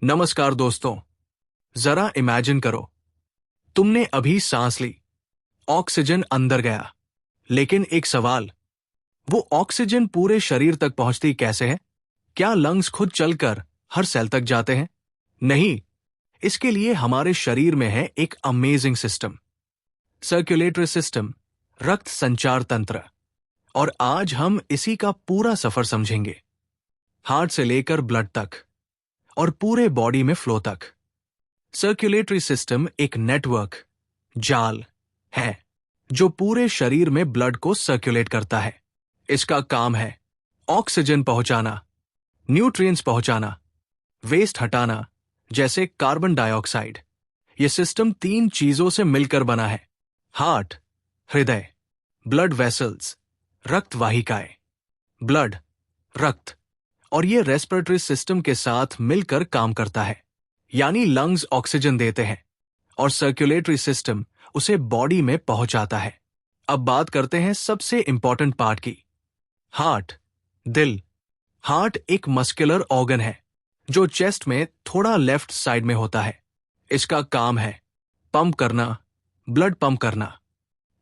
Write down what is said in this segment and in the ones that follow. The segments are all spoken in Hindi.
नमस्कार दोस्तों। जरा इमेजिन करो, तुमने अभी सांस ली, ऑक्सीजन अंदर गया, लेकिन एक सवाल, वो ऑक्सीजन पूरे शरीर तक पहुंचती कैसे है? क्या लंग्स खुद चलकर हर सेल तक जाते हैं? नहीं, इसके लिए हमारे शरीर में है एक अमेजिंग सिस्टम, सर्कुलेटरी सिस्टम, रक्त संचार तंत्र। और आज हम इसी का पूरा सफर समझेंगे, हार्ट से लेकर ब्लड तक और पूरे बॉडी में फ्लो तक। सर्कुलेटरी सिस्टम एक नेटवर्क, जाल है जो पूरे शरीर में ब्लड को सर्कुलेट करता है। इसका काम है ऑक्सीजन पहुंचाना, न्यूट्रिएंट्स पहुंचाना, वेस्ट हटाना, जैसे कार्बन डाइऑक्साइड। यह सिस्टम 3 चीजों से मिलकर बना है: हार्ट, हृदय, ब्लड वेसल्स, रक्त वाहिकाएं। ब्लड, रक्त, और ये रेस्पिरेटरी सिस्टम के साथ मिलकर काम करता है, यानी लंग्स ऑक्सीजन देते हैं और सर्कुलेटरी सिस्टम उसे बॉडी में पहुंचाता है। अब बात करते हैं सबसे इंपॉर्टेंट पार्ट की, हार्ट, दिल। हार्ट एक मस्कुलर ऑर्गन है जो चेस्ट में थोड़ा लेफ्ट साइड में होता है। इसका काम है पंप करना, ब्लड पंप करना।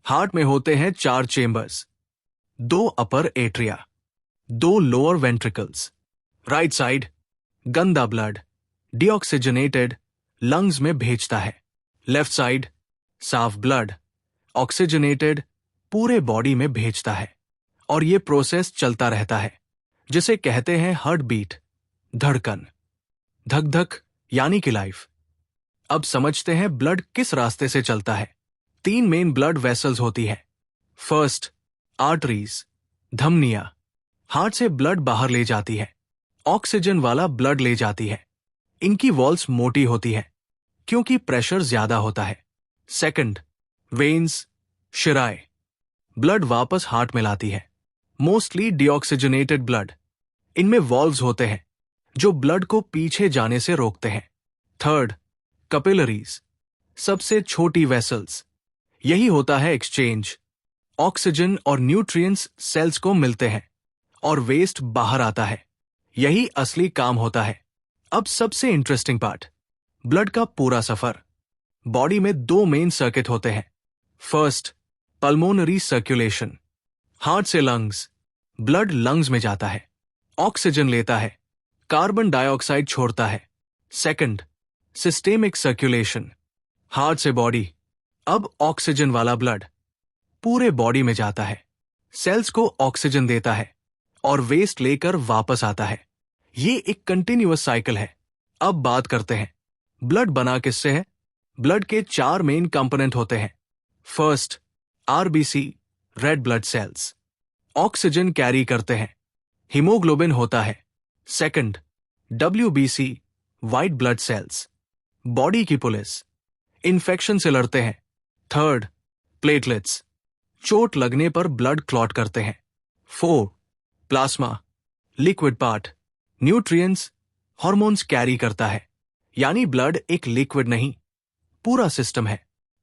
हार्ट में होते हैं 4 chambers, 2 upper atria, 2 lower ventricles. Right side गंदा ब्लड, डीऑक्सीजनेटेड, लंग्स में भेजता है। लेफ्ट साइड साफ ब्लड, ऑक्सीजनेटेड, पूरे बॉडी में भेजता है। और ये प्रोसेस चलता रहता है, जिसे कहते हैं हार्ट बीट, धड़कन, धक धक, यानी कि लाइफ। अब समझते हैं ब्लड किस रास्ते से चलता है। 3 मेन ब्लड वेसल्स होती है। फर्स्ट, आर्टरीज, धमनियां, हार्ट से ब्लड बाहर ले जाती है, ऑक्सीजन वाला ब्लड ले जाती है। इनकी वॉल्स मोटी होती है क्योंकि प्रेशर ज्यादा होता है। सेकंड, वेन्स, शिराएं, ब्लड वापस हार्ट में लाती है, मोस्टली डीऑक्सीजनेटेड ब्लड। इनमें वॉल्व्स होते हैं जो ब्लड को पीछे जाने से रोकते हैं। थर्ड, कैपिलरीज, सबसे छोटी वेसल्स। यही होता है एक्सचेंज, ऑक्सीजन और न्यूट्रिएंट्स सेल्स को मिलते हैं और वेस्ट बाहर आता है। यही असली काम होता है। अब सबसे इंटरेस्टिंग पार्ट, ब्लड का पूरा सफर। बॉडी में 2 मेन सर्किट होते हैं। फर्स्ट, पल्मोनरी सर्कुलेशन, हार्ट से लंग्स। ब्लड लंग्स में जाता है, ऑक्सीजन लेता है, कार्बन डाइऑक्साइड छोड़ता है। सेकंड, सिस्टेमिक सर्कुलेशन, हार्ट से बॉडी। अब ऑक्सीजन वाला ब्लड पूरे बॉडी में जाता है, सेल्स को ऑक्सीजन देता है और वेस्ट लेकर वापस आता है। ये एक कंटिन्यूअस साइकिल है। अब बात करते हैं ब्लड बना किससे है। ब्लड के 4 मेन कंपोनेंट होते हैं। First, RBC, red blood cells, oxygen carry करते हैं, हीमोग्लोबिन होता है। Second, WBC, white blood cells, body की पुलिस, इन्फेक्शन से लड़ते हैं। थर्ड, प्लेटलेट्स, चोट लगने पर ब्लड क्लॉट करते हैं। 4, plasma, liquid part, nutrients, hormones carry करता है, यानी ब्लड एक लिक्विड नहीं, पूरा सिस्टम है।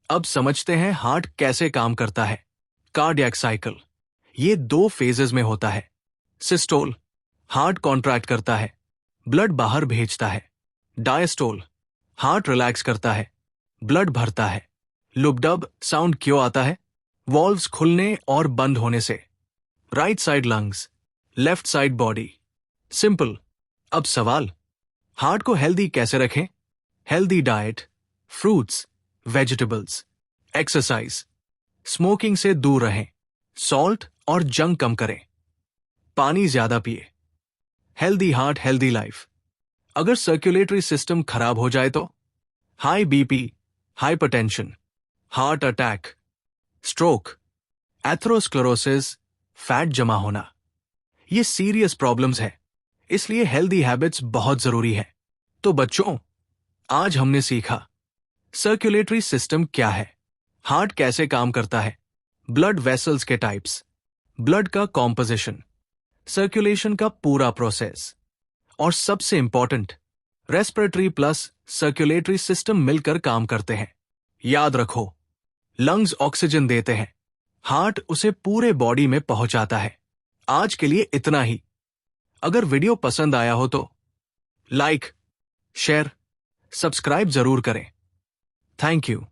अब समझते हैं हार्ट कैसे काम करता है। कार्डियक साइकिल, ये 2 फेजेस में होता है। सिस्टोल, हार्ट कॉन्ट्रैक्ट करता है, ब्लड बाहर भेजता है। डायस्टोल, हार्ट रिलैक्स करता है, ब्लड भरता है। लुबडब साउंड क्यों आता है? वॉल्व्स खुलने और बंद होने से। Right side lungs, left side body. Simple. अब सवाल, हार्ट को हेल्दी कैसे रखें? Healthy diet, fruits, vegetables, exercise, smoking से दूर रहें, सॉल्ट और जंक कम करें, पानी ज्यादा पिए। Healthy heart, healthy life. अगर सर्कुलेटरी सिस्टम खराब हो जाए तो high BP, hypertension, heart attack, stroke, atherosclerosis, fat जमा होना, ये सीरियस प्रॉब्लम्स है। इसलिए हेल्दी हैबिट्स बहुत जरूरी है। तो बच्चों, आज हमने सीखा सर्कुलेटरी सिस्टम क्या है, हार्ट कैसे काम करता है, ब्लड वेसल्स के टाइप्स, ब्लड का कॉम्पोजिशन, सर्कुलेशन का पूरा प्रोसेस, और सबसे important, respiratory plus circulatory system मिलकर काम करते हैं। याद रखो, लंग्स ऑक्सीजन देते हैं, हार्ट उसे पूरे बॉडी में पहुंचाता है। आज के लिए इतना ही। अगर वीडियो पसंद आया हो तो लाइक, शेयर, सब्सक्राइब जरूर करें। Thank you.